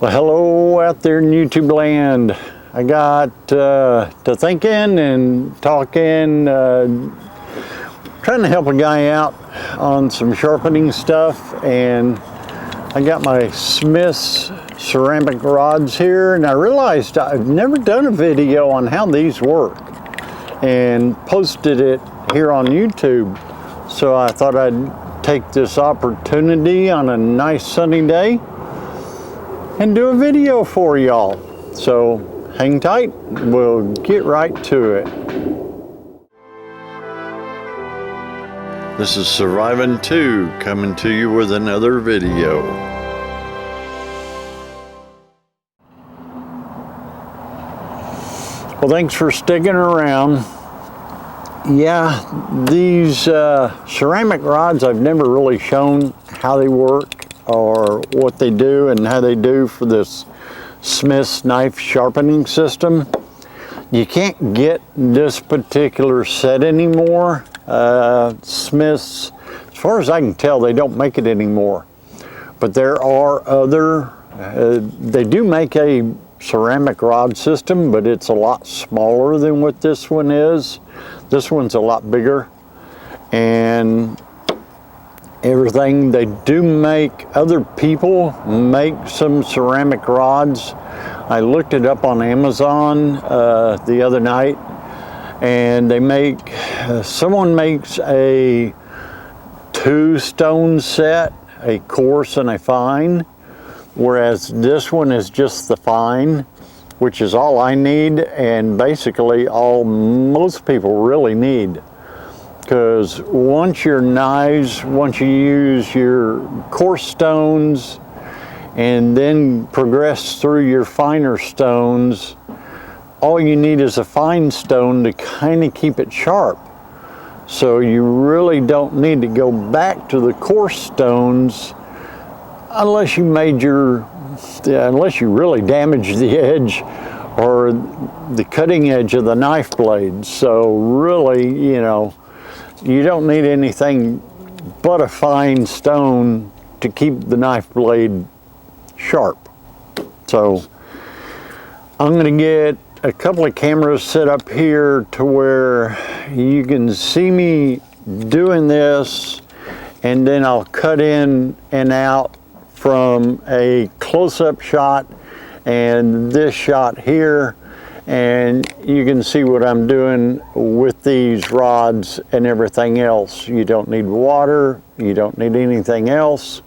Well, hello out there in YouTube land. I got to thinking and talking, trying to help a guy out on some sharpening stuff, and I got my Smith's ceramic rods here, and I realized I've never done a video on how these work and posted it here on YouTube. So I thought I'd take this opportunity on a nice sunny day and do a video for y'all. So hang tight, we'll get right to it. This is Surviving 2 coming to you with another video. Well, thanks for sticking around. Yeah, these ceramic rods, I've never really shown how they work or what they do and how they do for this Smith's knife sharpening system. You can't get this particular set anymore. Smith's, as far as I can tell, they don't make it anymore. But there are other, they do make a ceramic rod system, but it's a lot smaller than what this one is. This one's a lot bigger, and everything. They do make, other people make some ceramic rods. I looked it up on Amazon the other night, and they make, someone makes a 2-stone set, a coarse and a fine, whereas this one is just the fine, which is all I need, and basically all most people really need. Because once your knives, once you use your coarse stones and then progress through your finer stones, all you need is a fine stone to kind of keep it sharp. So you really don't need to go back to the coarse stones unless you made your, unless you really damaged the edge or the cutting edge of the knife blade. So really, you know, you don't need anything but a fine stone to keep the knife blade sharp. So I'm going to get a couple of cameras set up here to where you can see me doing this, and then I'll cut in and out from a close-up shot and this shot here, and you can see what I'm doing with these rods and everything else. You don't need water, you don't need anything else.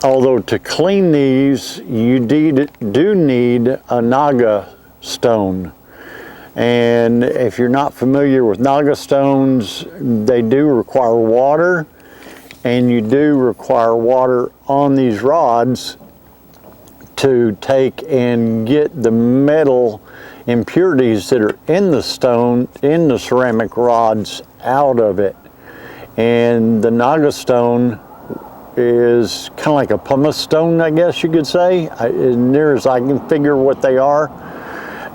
Although to clean these, you do need a Naga stone. And if you're not familiar with Naga stones, they do require water, and you do require water on these rods to take and get the metal impurities that are in the stone, in the ceramic rods, out of it. And the Naga stone is kind of like a pumice stone, I guess you could say, as near as I can figure what they are.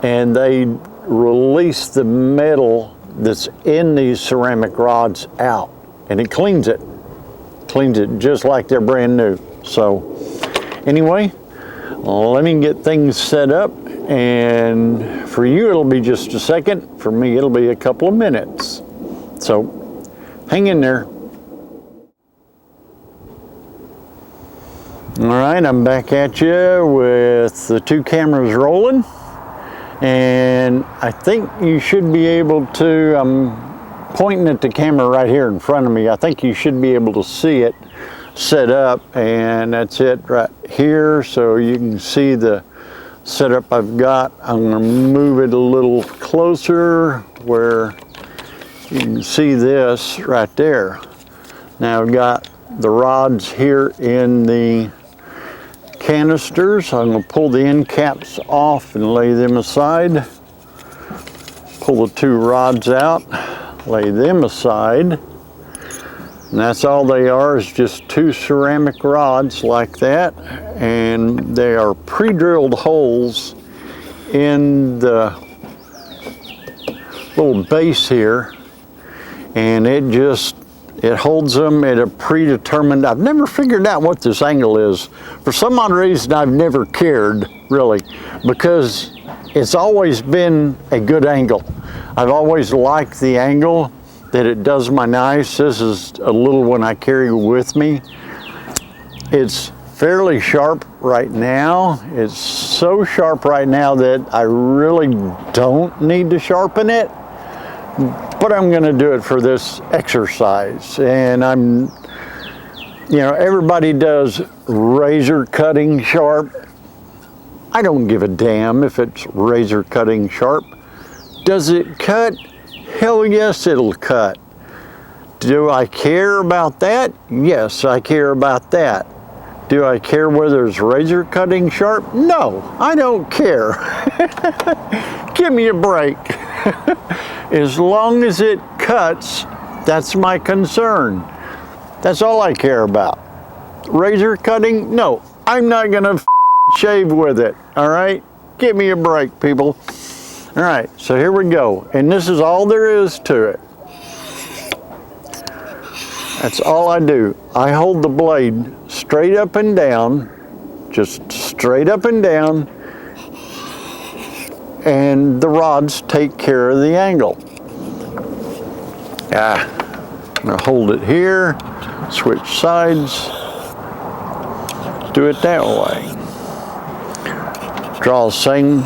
And they release the metal that's in these ceramic rods out, and it cleans it just like they're brand new. So anyway, let me get things set up, and for you it'll be just a second, for me it'll be a couple of minutes. So hang in there. All right, I'm back at you with the 2 cameras rolling, and I think you should be able to, I'm pointing at the camera right here in front of me. I think you should be able to see it set up, and that's it right here. So you can see the setup I've got. I'm going to move it a little closer where you can see this right there. Now I've got the rods here in the canisters. I'm going to pull the end caps off and lay them aside. Pull the 2 rods out, lay them aside. And that's all they are, is just 2 ceramic rods like that. And they are pre-drilled holes in the little base here. And it just It holds them at a predetermined, I've never figured out what this angle is. For some odd reason, I've never cared, really, because it's always been a good angle. I've always liked the angle that it does my knives. This is a little one I carry with me. It's fairly sharp right now. It's so sharp right now that I really don't need to sharpen it. But I'm going to do it for this exercise. And everybody does razor cutting sharp. I don't give a damn if it's razor cutting sharp. Does it cut? Hell yes, it'll cut. Do I care about that? Yes, I care about that. Do I care whether it's razor cutting sharp? No, I don't care. Give me a break. As long as it cuts, that's my concern. That's all I care about. Razor cutting? No, I'm not gonna shave with it, all right? Give me a break, people. All right, so here we go. And this is all there is to it. That's all I do. I hold the blade straight up and down, just straight up and down, and the rods take care of the angle. I'm gonna hold it here, switch sides, do it that way. Draw the same,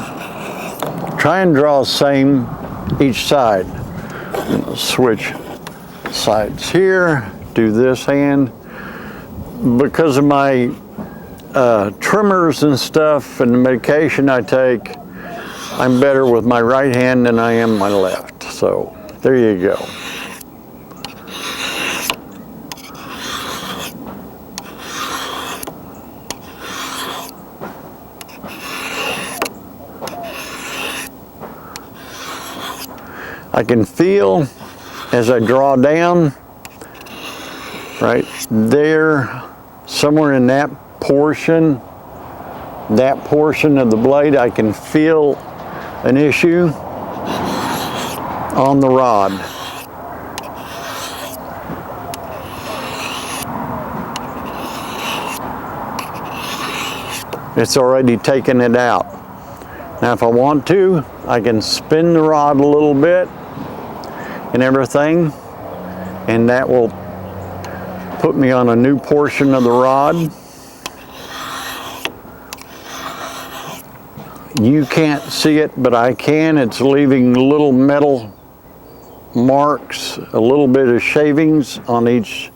try and draw the same each side. Switch sides here, do this hand. Because of my trimmers and stuff and the medication I take, I'm better with my right hand than I am my left. So there you go. I can feel as I draw down, right there, somewhere in that portion of the blade, I can feel an issue on the rod. It's already taken it out. Now if I want to, I can spin the rod a little bit and everything, and that will put me on a new portion of the rod. You can't see it, but I can. It's leaving little metal marks, a little bit of shavings on each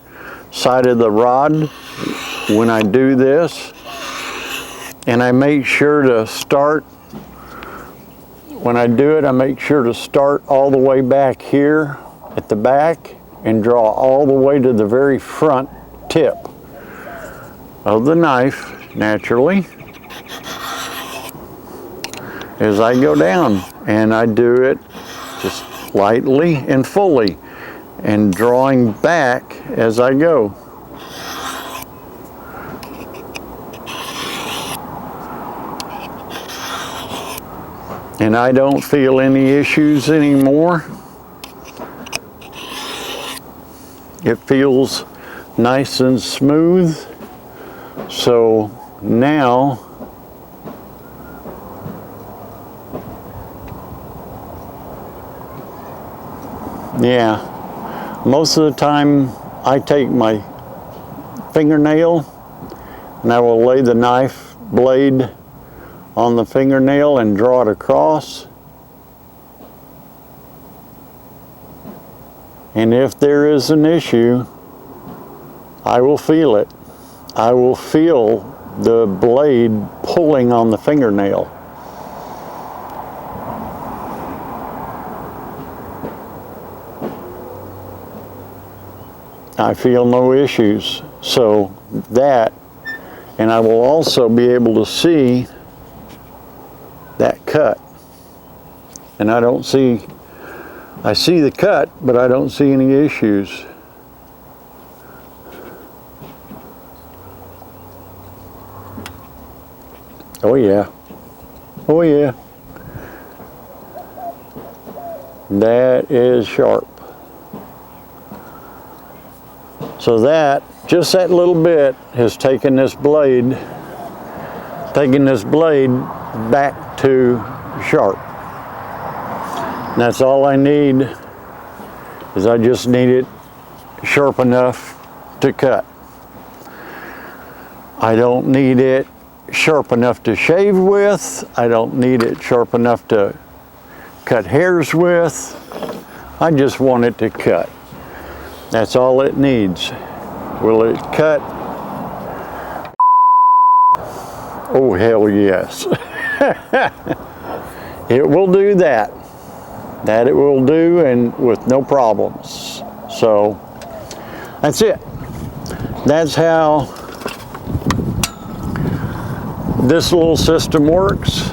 side of the rod when I do this. And I make sure to start, when I do it, I make sure to start all the way back here at the back and draw all the way to the very front tip of the knife, naturally, as I go down. And I do it just lightly and fully, and drawing back as I go. And I don't feel any issues anymore. It feels nice and smooth. So now most of the time I take my fingernail and I will lay the knife blade on the fingernail and draw it across. And if there is an issue, I will feel it. I will feel the blade pulling on the fingernail. I feel no issues. So that, and I will also be able to see that cut. And I see the cut, but I don't see any issues. Oh yeah. Oh yeah. That is sharp. So that, just that little bit has taken this blade back to sharp. And that's all I need, is I just need it sharp enough to cut. I don't need it sharp enough to shave with. I don't need it sharp enough to cut hairs with. I just want it to cut. That's all it needs. Will it cut? Oh, hell yes. It will do that. That it will do, and with no problems. So that's it. That's how this little system works.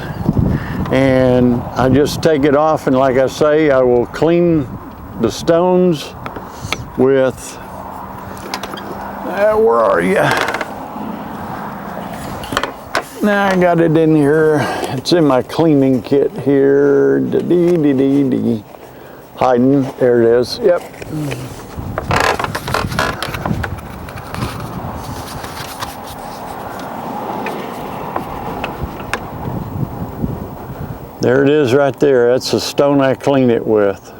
And I just take it off, and like I say, I will clean the stones with, where are you? Now I got it in here. It's in my cleaning kit here. Hiding, there it is, yep. There it is right there. That's the stone I clean it with.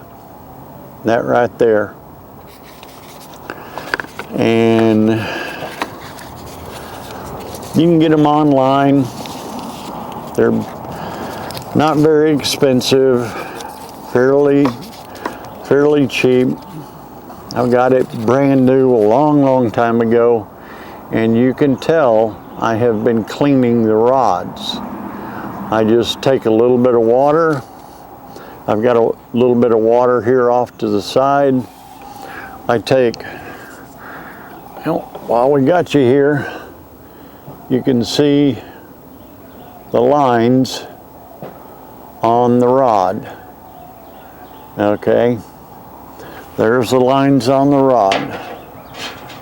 That right there. And you can get them online. They're not very expensive, fairly cheap. I got it brand new a long time ago, and you can tell I have been cleaning the rods. I just take a little bit of water. I've got a little bit of water here off to the side. I take, while we got you here, you can see the lines on the rod. Okay, there's the lines on the rod.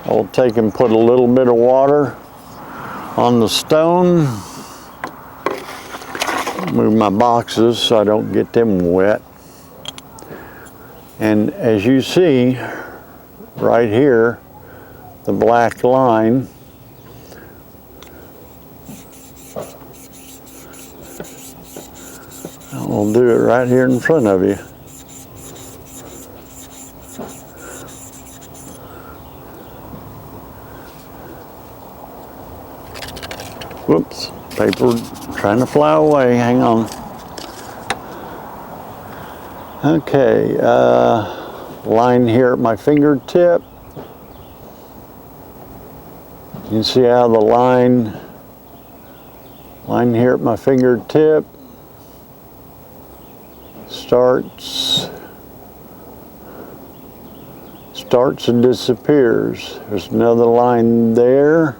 I'll take and put a little bit of water on the stone. Move my boxes so I don't get them wet. And as you see right here, the black line, I'll do it right here in front of you. Whoops, paper trying to fly away, hang on. Okay, line here at my fingertip. You can see how the line here at my fingertip starts and disappears. There's another line there.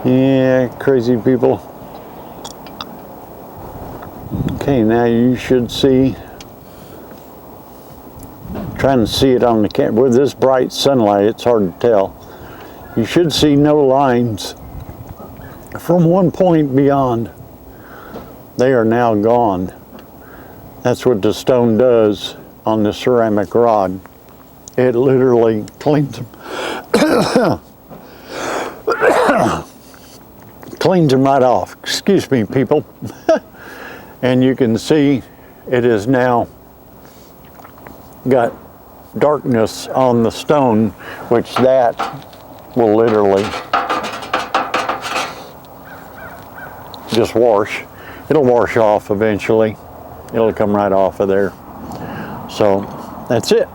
Yeah, crazy people. Okay, now you should see, trying to see it on the camera. With this bright sunlight, it's hard to tell. You should see no lines from one point beyond. They are now gone. That's what the stone does on the ceramic rod. It literally cleans them. Cleans them right off. Excuse me, people. And you can see it is now got darkness on the stone, which that will literally just wash. It'll wash off eventually. It'll come right off of there. So that's it.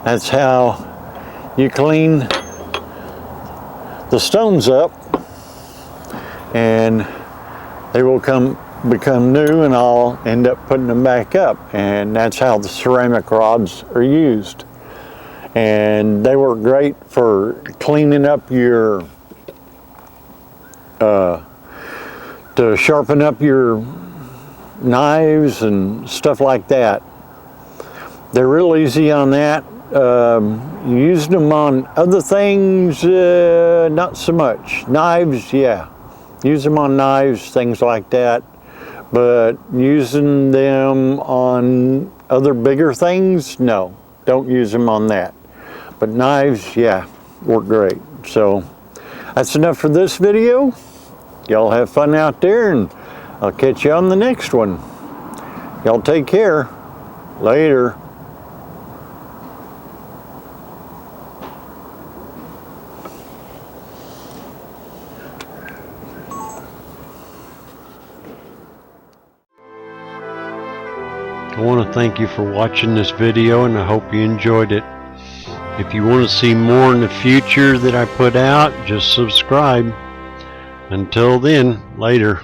That's how you clean the stones up, and they will become new, and I'll end up putting them back up. And that's how the ceramic rods are used. and they work great for cleaning up your to sharpen up your knives and stuff like that. They're real easy on that. Using them on other things, not so much. Knives, yeah. Use them on knives, things like that. But using them on other bigger things, no. Don't use them on that. But knives, yeah, work great. So that's enough for this video. Y'all have fun out there, and I'll catch you on the next one. Y'all take care. Later. I want to thank you for watching this video, and I hope you enjoyed it. If you want to see more in the future that I put out, just subscribe. Until then, later.